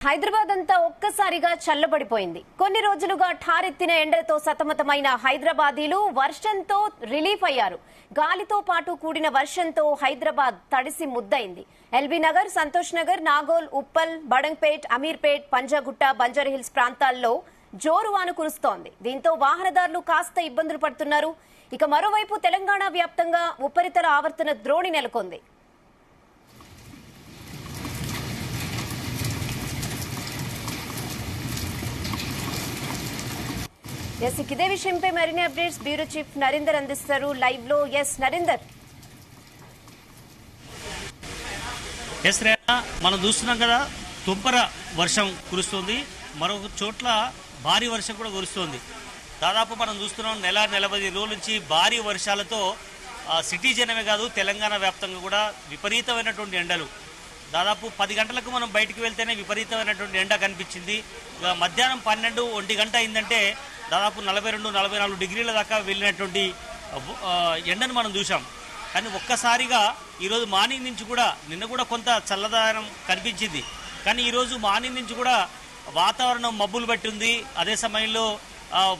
హైదరాబాద్ అంతా ఒక్కసారిగా చల్లబడిపోయింది. కొన్ని రోజులుగా ఠారెత్తిన ఎండలతో సతమతమైన హైదరాబాదీలు వర్షంతో రిలీఫ్ అయ్యారు. గాలితో పాటు కూడిన వర్షంతో హైదరాబాద్ తడిసి ముద్దయింది. ఎల్బీ నగర్, సంతోష్ నగర్, నాగోల్, ఉప్పల్, బడంగ్పేట్, అమీర్పేట్, పంజాగుట్ట, బంజారాహిల్స్ ప్రాంతాల్లో జోరు వాన కురుస్తోంది. దీంతో వాహనదారులు కాస్త ఇబ్బందులు పడుతున్నారు. ఇక మరోవైపు తెలంగాణ వ్యాప్తంగా ఉపరితల ఆవర్తన ద్రోణి నెలకొంది. ఇదే విషయంపై మరిన్ని అప్డేట్స్ బ్యూరో చీఫ్ నరేందర్ అందిస్తారు లైవ్ లో. నరేందర్. మనం చూస్తున్నాం కదా, తుంపర వర్షం కురుస్తుంది, మరొక చోట్ల భారీ వర్షం కూడా కురుస్తుంది. దాదాపు మనం చూస్తున్నాం నెల 10 రోజుల నుంచి భారీ వర్షాలతో సిటీ జనమే కాదు తెలంగాణ వ్యాప్తంగా కూడా విపరీతమైనటువంటి ఎండలు. దాదాపు 10 గంటలకు మనం బయటికి వెళ్తేనే విపరీతమైనటువంటి ఎండ కనిపించింది. మధ్యాహ్నం 12-1 గంట అయిందంటే దాదాపు 42-44 డిగ్రీల దాకా వెళ్ళినటువంటి ఎండను మనం చూసాం. కానీ ఒక్కసారిగా ఈరోజు మార్నింగ్ నుంచి కూడా, నిన్న కూడా కొంత చల్లదనం కనిపించింది, కానీ ఈరోజు మార్నింగ్ నుంచి కూడా వాతావరణం మబ్బులు పట్టి ఉంది. అదే సమయంలో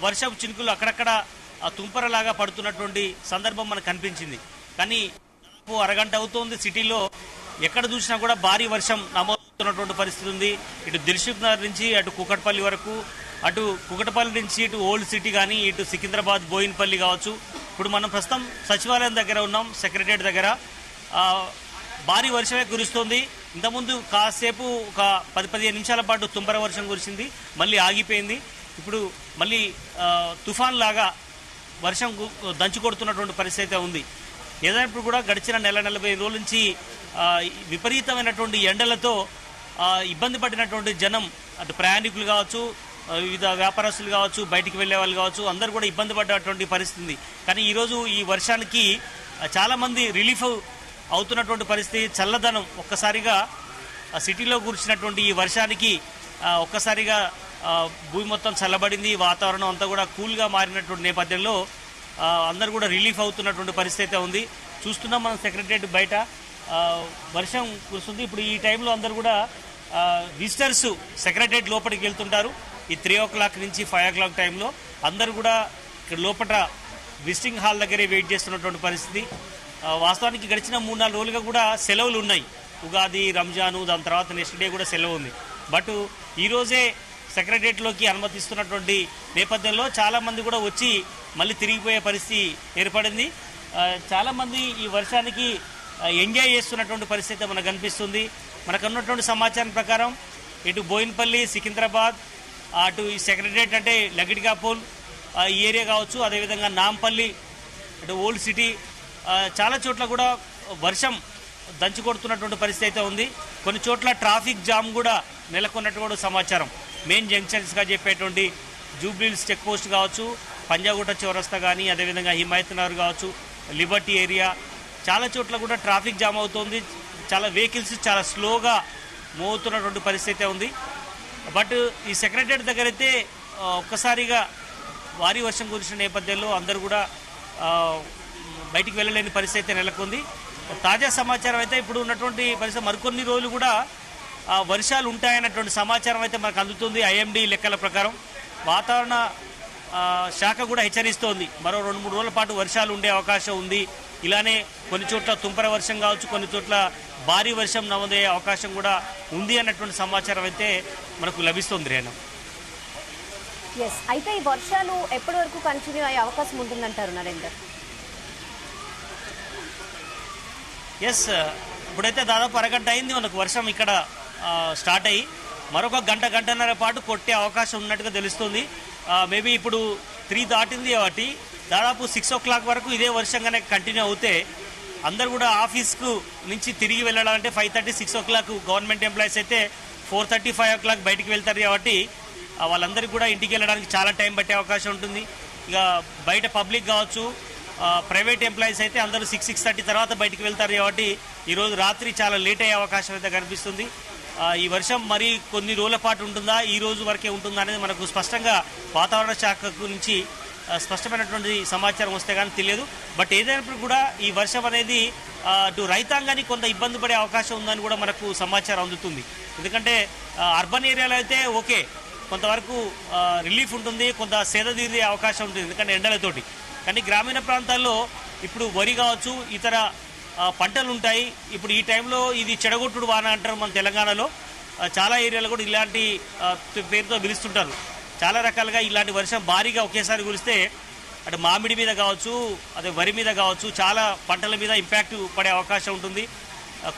వర్షపు చినుకులు అక్కడక్కడ తుంపరలాగా పడుతున్నటువంటి సందర్భం మనకు కనిపించింది. కానీ దాదాపు అరగంట అవుతోంది, సిటీలో ఎక్కడ చూసినా కూడా భారీ వర్షం నమోదవుతున్నటువంటి పరిస్థితి ఉంది. ఇటు దిల్సుఖ్ నగర్ నుంచి అటు కూకట్పల్లి వరకు, అటు కూకట్పల్లి నుంచి ఇటు ఓల్డ్ సిటీ కానీ, ఇటు సికింద్రాబాద్, బోయిన్పల్లి కావచ్చు. ఇప్పుడు మనం ప్రస్తుతం సచివాలయం దగ్గర ఉన్నాం, సెక్రటరియట్ దగ్గర. భారీ వర్షమే కురుస్తుంది. ఇంతకుముందు కాసేపు ఒక 10-15 నిమిషాల పాటు తుంపర వర్షం కురిసింది, మళ్ళీ ఆగిపోయింది. ఇప్పుడు మళ్ళీ తుఫాన్ లాగా వర్షం దంచి కొడుతున్నటువంటి పరిస్థితి ఉంది. ఏదైనప్పుడు కూడా గడిచిన నెల 40 రోజుల నుంచి విపరీతమైనటువంటి ఎండలతో ఇబ్బంది పడినటువంటి జనం, అటు ప్రయాణికులు కావచ్చు, వివిధ వ్యాపారస్తులు కావచ్చు, బయటికి వెళ్లే వాళ్ళు కావచ్చు, అందరూ కూడా ఇబ్బంది పడ్డటువంటి పరిస్థితి. కానీ ఈరోజు ఈ వర్షానికి చాలామంది రిలీఫ్ అవుతున్నటువంటి పరిస్థితి. చల్లదనం ఒక్కసారిగా సిటీలో కురిసినటువంటి ఈ వర్షానికి ఒక్కసారిగా భూమి మొత్తం చల్లబడింది. వాతావరణం అంతా కూడా కూల్గా మారినటువంటి నేపథ్యంలో అందరూ కూడా రిలీఫ్ అవుతున్నటువంటి పరిస్థితి ఉంది. చూస్తున్నాం మనం సెక్రటరియట్ బయట వర్షం కురుస్తుంది. ఇప్పుడు ఈ టైంలో అందరూ కూడా విజిటర్స్ సెక్రటరియట్ లోపలికి వెళ్తుంటారు. ఈ 3 o'clock నుంచి 5 o'clock టైంలో అందరూ కూడా ఇక్కడ లోపల విజిటింగ్ హాల్ దగ్గరే వెయిట్ చేస్తున్నటువంటి పరిస్థితి. వాస్తవానికి గడిచిన 3-4 రోజులుగా కూడా సెలవులు ఉన్నాయి. ఉగాది, రంజాను, దాని తర్వాత నెక్స్ట్ డే కూడా సెలవు ఉంది. బట్ ఈరోజే సెక్రటరియట్లోకి అనుమతిస్తున్నటువంటి నేపథ్యంలో చాలామంది కూడా వచ్చి మళ్ళీ తిరిగిపోయే పరిస్థితి ఏర్పడింది. చాలామంది ఈ వర్షానికి ఎంజాయ్ చేస్తున్నటువంటి పరిస్థితి మనకు కనిపిస్తుంది. మనకు ఉన్నటువంటి సమాచారం ప్రకారం ఇటు బోయిన్పల్లి, సికింద్రాబాద్, అటు ఈ సెక్రటరియట్ అంటే లగిడికాపూల్ ఈ ఏరియా కావచ్చు, అదేవిధంగా నాంపల్లి, అటు ఓల్డ్ సిటీ, చాలా చోట్ల కూడా వర్షం దంచి కొడుతున్నటువంటి పరిస్థితి అయితే ఉంది. కొన్ని చోట్ల ట్రాఫిక్ జామ్ కూడా నెలకొన్నటువంటి సమాచారం. మెయిన్ జంక్షన్స్గా చెప్పేటువంటి జూబ్లీహిల్స్ చెక్ పోస్ట్ కావచ్చు, పంజాగుట్ట చౌరస్తా కానీ, అదేవిధంగా హిమాయత్ నగర్ కావచ్చు, లిబర్టీ ఏరియా, చాలా చోట్ల కూడా ట్రాఫిక్ జామ్ అవుతుంది. చాలా వెహికల్స్ చాలా స్లోగా మూవ్ అవుతున్నటువంటి పరిస్థితి ఉంది. బట్ ఈ సెక్రటరియట్ దగ్గర అయితే ఒక్కసారిగా భారీ వర్షం కురిసిన నేపథ్యంలో అందరూ కూడా బయటికి వెళ్ళలేని పరిస్థితి నెలకొంది. తాజా సమాచారం అయితే ఇప్పుడు ఉన్నటువంటి పరిస్థితి మరికొన్ని రోజులు కూడా వర్షాలు ఉంటాయన్నటువంటి సమాచారం అయితే మనకు అందుతుంది. ఐఎండీ లెక్కల ప్రకారం వాతావరణ శాఖ కూడా హెచ్చరిస్తోంది, మరో 2-3 రోజుల పాటు వర్షాలు ఉండే అవకాశం ఉంది. ఇలానే కొన్ని చోట్ల తుంపర వర్షం కావచ్చు, కొన్ని చోట్ల భారీ వర్షం నమోదయ్యే అవకాశం కూడా ఉంది అన్నటువంటి సమాచారం అయితే మనకు లభిస్తుంది. రేణు, అయితే ఈ వర్షాలు ఎప్పటి వరకు కంటిన్యూ అయ్యే అవకాశం ఉంటుందంటారు నరేందర్? ఇప్పుడైతే దాదాపు అరగంట అయింది మనకు వర్షం ఇక్కడ స్టార్ట్ అయ్యి, మరొక గంటన్నర పాటు కొట్టే అవకాశం ఉన్నట్టుగా తెలుస్తుంది. మేబీ ఇప్పుడు 3 దాటింది కాబట్టి దాదాపు 6 o'clock వరకు ఇదే వర్షంగానే కంటిన్యూ అవుతే అందరూ కూడా ఆఫీస్కు నుంచి తిరిగి వెళ్ళాలంటే 5:30-6 o'clock, గవర్నమెంట్ ఎంప్లాయీస్ అయితే 4:30-5 o'clock బయటికి వెళ్తారు కాబట్టి వాళ్ళందరికీ కూడా ఇంటికి వెళ్ళడానికి చాలా టైం పట్టే అవకాశం ఉంటుంది. ఇక బయట పబ్లిక్ కావచ్చు, ప్రైవేట్ ఎంప్లాయీస్ అయితే అందరూ 6-6:30 తర్వాత బయటికి వెళ్తారు కాబట్టి ఈరోజు రాత్రి చాలా లేట్ అయ్యే అవకాశం అయితే కనిపిస్తుంది. ఈ వర్షం మరి కొన్ని రోజుల పాటు ఉంటుందా, ఈ రోజు వరకే ఉంటుందా అనేది మనకు స్పష్టంగా వాతావరణ శాఖ నుంచి స్పష్టమైనటువంటి సమాచారం వస్తే కానీ తెలియదు. బట్ ఏదైనప్పుడు కూడా ఈ వర్షం అనేది అటు రైతాంగానికి కొంత ఇబ్బంది పడే అవకాశం ఉందని కూడా మనకు సమాచారం అందుతుంది. ఎందుకంటే అర్బన్ ఏరియాలో అయితే ఓకే, కొంతవరకు రిలీఫ్ ఉంటుంది, కొంత సేద తీరే అవకాశం ఉంటుంది ఎందుకంటే ఎండలతోటి. కానీ గ్రామీణ ప్రాంతాల్లో ఇప్పుడు వరి కావచ్చు, ఇతర పంటలు ఉంటాయి. ఇప్పుడు ఈ టైంలో ఇది చెడగొట్టుడు వాన అంటారు మన తెలంగాణలో. చాలా ఏరియాలో కూడా ఇలాంటి పేరుతో పిలుస్తుంటారు. చాలా రకాలుగా ఇలాంటి వర్షం భారీగా ఒకేసారి కురిస్తే అటు మామిడి మీద కావచ్చు, అదే వరి మీద కావచ్చు, చాలా పంటల మీద ఇంపాక్ట్ పడే అవకాశం ఉంటుంది.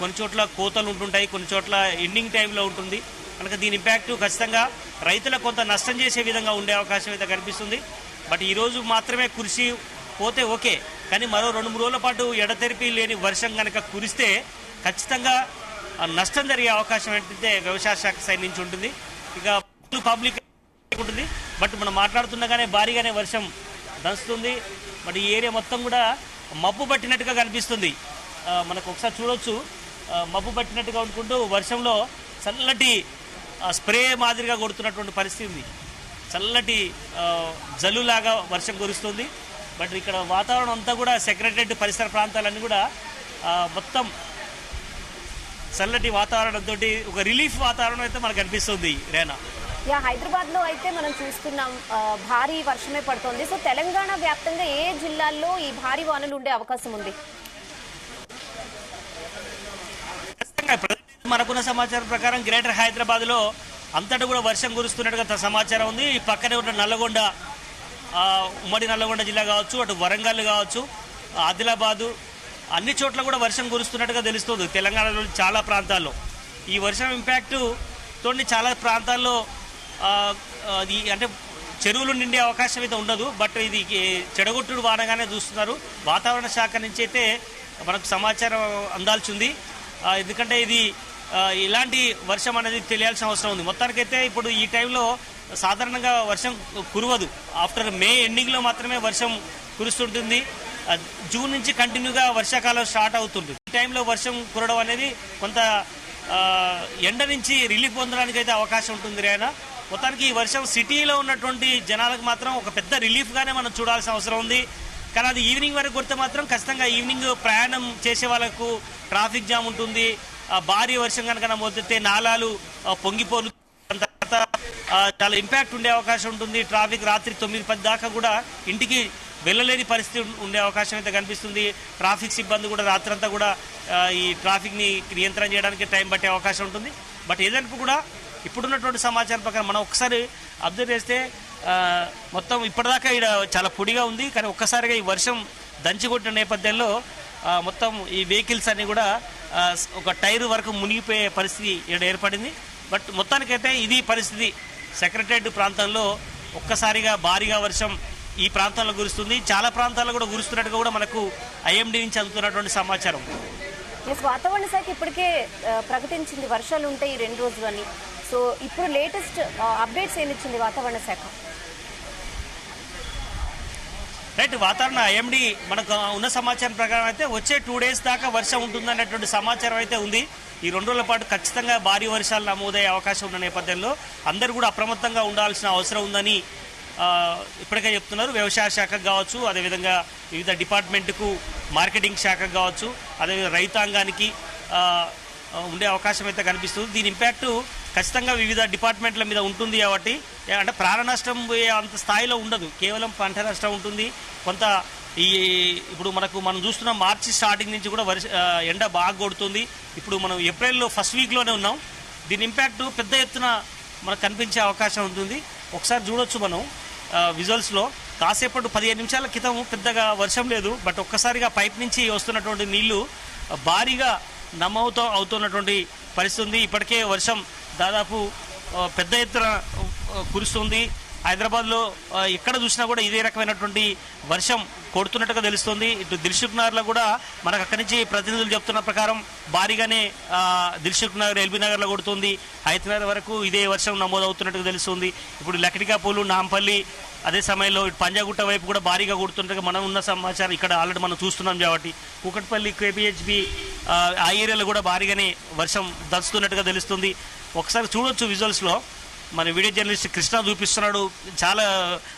కొన్ని చోట్ల కోతలు ఉంటుంటాయి, కొన్ని చోట్ల ఎండింగ్ టైంలో ఉంటుంది. కనుక దీని ఇంపాక్ట్ ఖచ్చితంగా రైతులకు కొంత నష్టం చేసే విధంగా ఉండే అవకాశం అయితే కనిపిస్తుంది. బట్ ఈరోజు మాత్రమే కురిసి పోతే ఓకే, కానీ మరో 2-3 రోజుల పాటు ఎడతెరిపి లేని వర్షం కనుక కురిస్తే ఖచ్చితంగా నష్టం జరిగే అవకాశం ఏంటంటే వ్యవసాయ శాఖ సైడ్ నుంచి ఉంటుంది. ఇక పబ్లిక్ ఉంటుంది. బట్ మనం మాట్లాడుతుండగానే భారీగానే వర్షం దంచుతుంది. బట్ ఈ ఏరియా మొత్తం కూడా మబ్బు పట్టినట్టుగా కనిపిస్తుంది. మనకు ఒకసారి చూడొచ్చు, మబ్బు పట్టినట్టుగా అనుకుంటూ వర్షంలో చల్లటి స్ప్రే మాదిరిగా కొడుతున్నటువంటి పరిస్థితి ఉంది. చల్లటి జల్లులాగా వర్షం కురుస్తుంది. బట్ ఇక్కడ వాతావరణం అంతా కూడా సెక్రటరేట్ పరిసర ప్రాంతాలన్నీ కూడా మొత్తం చల్లటి వాతావరణంతో ఒక రిలీఫ్ వాతావరణం అయితే మనకు కనిపిస్తుంది. రేనా హైదరాబాద్ లో అయితే మనం చూస్తున్నాం భారీ వర్షమే పడుతోంది. సో తెలంగాణ వ్యాప్తంగా ఏ జిల్లాల్లో ఈ భారీ వానలు ఉండే అవకాశం ఉంది? మనకున్న సమాచారం ప్రకారం గ్రేటర్ హైదరాబాద్ లో అంతటా కూడా వర్షం కురుస్తున్నట్టుగా సమాచారం ఉంది. ఈ పక్కనే ఉన్న నల్లగొండ, ఉమ్మడి నల్లగొండ జిల్లా కావచ్చు, అటు వరంగల్ కావచ్చు, ఆదిలాబాదు, అన్ని చోట్ల కూడా వర్షం కురుస్తున్నట్టుగా తెలుస్తుంది. తెలంగాణలో చాలా ప్రాంతాల్లో ఈ వర్షం ఇంపాక్ట్ తోని చాలా ప్రాంతాల్లో అంటే చెరువులు నిండే అవకాశం అయితే ఉండదు. బట్ ఇది చెడగొట్టుడు వానగానే చూస్తున్నారు. వాతావరణ శాఖ నుంచి అయితే మనకు సమాచారం అందాల్సి ఉంది. ఎందుకంటే ఇది ఇలాంటి వర్షం అనేది తెలియాల్సిన అవసరం ఉంది. మొత్తానికైతే ఇప్పుడు ఈ టైంలో సాధారణంగా వర్షం కురవదు. ఆఫ్టర్ మే ఎండింగ్లో మాత్రమే వర్షం కురుస్తుంటుంది. జూన్ నుంచి కంటిన్యూగా వర్షాకాలం స్టార్ట్ అవుతుంది. ఈ టైంలో వర్షం కురవడం అనేది కొంత ఎండ నుంచి రిలీఫ్ పొందడానికి అయితే అవకాశం ఉంటుంది. రేనా మొత్తానికి ఈ వర్షం సిటీలో ఉన్నటువంటి జనాలకు మాత్రం ఒక పెద్ద రిలీఫ్గానే మనం చూడాల్సిన అవసరం ఉంది. కానీ అది ఈవినింగ్ వరకు కొడితే మాత్రం ఖచ్చితంగా ఈవినింగ్ ప్రయాణం చేసే వాళ్ళకు ట్రాఫిక్ జామ్ ఉంటుంది. భారీ వర్షం కనుక నమోదైతే నాలాలు పొంగిపోను, తర్వాత చాలా ఇంపాక్ట్ ఉండే అవకాశం ఉంటుంది. ట్రాఫిక్ రాత్రి 9-10 దాకా కూడా ఇంటికి వెళ్ళలేని పరిస్థితి ఉండే అవకాశం అయితే కనిపిస్తుంది. ట్రాఫిక్ సిబ్బంది కూడా రాత్రంతా కూడా ఈ ట్రాఫిక్ని నియంత్రణ చేయడానికి టైం పట్టే అవకాశం ఉంటుంది. బట్ ఏదైనా కూడా ఇప్పుడున్నటువంటి సమాచారం ప్రకారం మనం ఒకసారి అబ్జర్వ్ చేస్తే మొత్తం ఇప్పటిదాకా ఇక్కడ చాలా పొడిగా ఉంది. కానీ ఒక్కసారిగా ఈ వర్షం దంచికొట్టిన నేపథ్యంలో మొత్తం ఈ వెహికల్స్ అన్నీ కూడా ఒక టైర్ వరకు మునిగిపోయే పరిస్థితి ఇక్కడ ఏర్పడింది. బట్ మొత్తానికైతే ఇది పరిస్థితి. సెక్రటరేట్ ప్రాంతంలో ఒక్కసారిగా భారీగా వర్షం ఈ ప్రాంతంలో కురుస్తుంది. చాలా ప్రాంతాల్లో కూడా కురుస్తున్నట్టుగా కూడా మనకు ఐఎండీ నుంచి అందుతున్నటువంటి సమాచారం. వాతావరణ శాఖ ఇప్పటికే ప్రకటించింది వర్షాలు ఉంటాయి ఈ 2 రోజులు అని. సో ఇప్పుడు లేటెస్ట్ అప్డేట్స్ ఏమిచ్చింది వాతావరణ శాఖ? రైట్, వాతావరణ ఐఎండీ మనకు ఉన్న సమాచారం ప్రకారం అయితే వచ్చే 2 days దాకా వర్షం ఉంటుందనేటువంటి సమాచారం అయితే ఉంది. ఈ 2 రోజుల పాటు ఖచ్చితంగా భారీ వర్షాలు నమోదయ్యే అవకాశం ఉన్న నేపథ్యంలో అందరూ కూడా అప్రమత్తంగా ఉండాల్సిన అవసరం ఉందని ఇప్పటికే చెప్తున్నారు. వ్యవసాయ శాఖకు కావచ్చు, అదేవిధంగా వివిధ డిపార్ట్మెంట్కు, మార్కెటింగ్ శాఖకు కావచ్చు, అదేవిధంగా రైతాంగానికి ఉండే అవకాశం అయితే కనిపిస్తుంది. దీని ఇంపాక్ట్ ఖచ్చితంగా వివిధ డిపార్ట్మెంట్ల మీద ఉంటుంది. కాబట్టి అంటే ప్రాణ నష్టం అంత స్థాయిలో ఉండదు, కేవలం పంట నష్టం ఉంటుంది. కొంత ఇప్పుడు మనం చూస్తున్నాం మార్చి స్టార్టింగ్ నుంచి కూడా ఎండ బాగా కొడుతుంది. ఇప్పుడు మనం ఏప్రిల్లో ఫస్ట్ వీక్లోనే ఉన్నాం. దీని ఇంపాక్ట్ పెద్ద ఎత్తున మనకు కనిపించే అవకాశం ఉంటుంది. ఒకసారి చూడొచ్చు మనం విజువల్స్లో. కాసేపటి 15 నిమిషాల క్రితం పెద్దగా వర్షం లేదు. బట్ ఒక్కసారిగా పైప్ నుంచి వస్తున్నటువంటి నీళ్లు భారీగా అవుతున్నటువంటి పరిస్థితి ఉంది. ఇప్పటికే వర్షం దాదాపు పెద్ద ఎత్తున కురుస్తుంది. హైదరాబాద్లో ఎక్కడ చూసినా కూడా ఇదే రకమైనటువంటి వర్షం కొడుతున్నట్టుగా తెలుస్తుంది. ఇటు దిల్సుఖ్ నగర్లో కూడా మనకు అక్కడి నుంచి ప్రతినిధులు చెప్తున్న ప్రకారం భారీగానే దిల్సుఖ్ నగర్, ఎల్బీ నగర్లో కొడుతుంది. హైదరాబాద్ వరకు ఇదే వర్షం నమోదవుతున్నట్టుగా తెలుస్తుంది. ఇప్పుడు లక్డికాపూలు, నాంపల్లి, అదే సమయంలో ఇటు పంజాగుట్ట వైపు కూడా భారీగా కొడుతున్నట్టుగా మనం ఉన్న సమాచారం ఇక్కడ ఆల్రెడీ మనం చూస్తున్నాం. కాబట్టి కూకట్పల్లి, కేపీహెచ్బి ఆ ఏరియాలో కూడా భారీగానే వర్షం దంచుతున్నట్టుగా తెలుస్తుంది. ఒకసారి చూడొచ్చు విజువల్స్లో. మన వీడియో జర్నలిస్ట్ కృష్ణ చూపిస్తున్నాడు. చాలా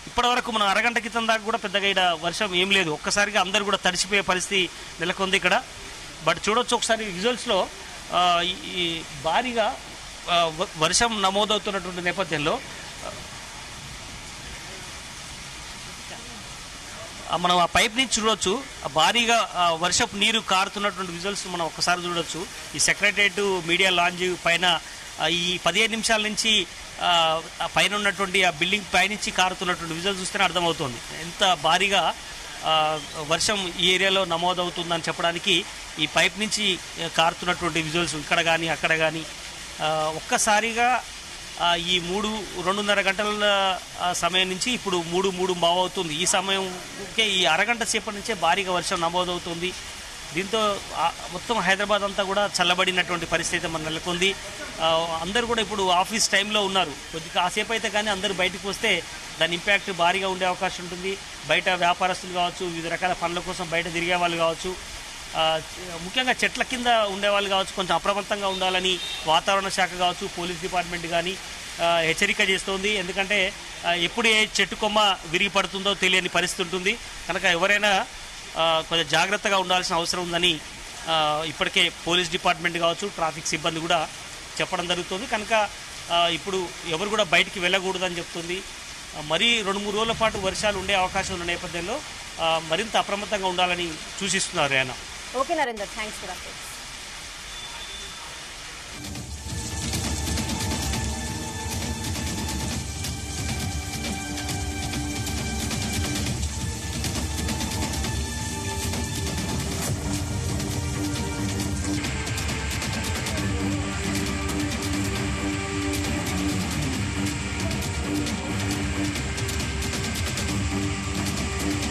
ఇప్పటివరకు మనం అరగంట క్రితం దాకా కూడా పెద్దగా ఇక్కడ వర్షం ఏం లేదు. ఒక్కసారిగా అందరూ కూడా తడిసిపోయే పరిస్థితి నెలకొంది ఇక్కడ. బట్ చూడొచ్చు ఒకసారి విజువల్స్లో ఈ భారీగా వర్షం నమోదవుతున్నటువంటి నేపథ్యంలో మనం ఆ పైప్ నుంచి చూడొచ్చు. భారీగా వర్షపు నీరు కారుతున్నటువంటి విజువల్స్ మనం ఒక్కసారి చూడొచ్చు. ఈ సెక్రటరియట్ మీడియా లాంజ్ పైన ఈ 15 నిమిషాల నుంచి పైన ఉన్నటువంటి ఆ బిల్డింగ్ పైనుంచి కారుతున్నటువంటి విజువల్స్ చూస్తేనే అర్థమవుతుంది ఎంత భారీగా వర్షం ఈ ఏరియాలో నమోదవుతుందని చెప్పడానికి ఈ పైప్ నుంచి కారుతున్నటువంటి విజువల్స్ ఇక్కడ కానీ అక్కడ కానీ ఒక్కసారిగా ఈ 2.5 గంటల సమయం నుంచి ఇప్పుడు 3:03 అవుతుంది. ఈ సమయంకే ఈ అరగంట సేపటి నుంచే భారీగా వర్షం నమోదవుతుంది. దీంతో మొత్తం హైదరాబాద్ అంతా కూడా చల్లబడినటువంటి పరిస్థితి మన నెలకొంది. అందరూ కూడా ఇప్పుడు ఆఫీస్ టైంలో ఉన్నారు. కొద్దిగా కాసేపు అయితే కానీ అందరూ బయటకు వస్తే దాని ఇంపాక్ట్ భారీగా ఉండే అవకాశం ఉంటుంది. బయట వ్యాపారస్తులు కావచ్చు, వివిధ రకాల పనుల కోసం బయట తిరిగే వాళ్ళు కావచ్చు, ముఖ్యంగా చెట్ల కింద ఉండేవాళ్ళు కావచ్చు, కొంచెం అప్రమత్తంగా ఉండాలని వాతావరణ శాఖ కావచ్చు, పోలీస్ డిపార్ట్మెంట్ కానీ హెచ్చరిక చేస్తోంది. ఎందుకంటే ఎప్పుడు ఏ చెట్టు కొమ్మ విరిగి పడుతుందో తెలియని పరిస్థితి ఉంటుంది కనుక ఎవరైనా కొంచెం జాగ్రత్తగా ఉండాల్సిన అవసరం ఉందని ఇప్పటికే పోలీస్ డిపార్ట్మెంట్ కావచ్చు, ట్రాఫిక్ సిబ్బంది కూడా చెప్పడం జరుగుతుంది. కనుక ఇప్పుడు ఎవరు కూడా బయటికి వెళ్ళకూడదని చెప్తుంది. మరీ 2-3 రోజుల పాటు వర్షాలు ఉండే అవకాశం ఉన్న నేపథ్యంలో మరింత అప్రమత్తంగా ఉండాలని సూచిస్తున్నారు ఆయన. Okay Narender, thanks for updates.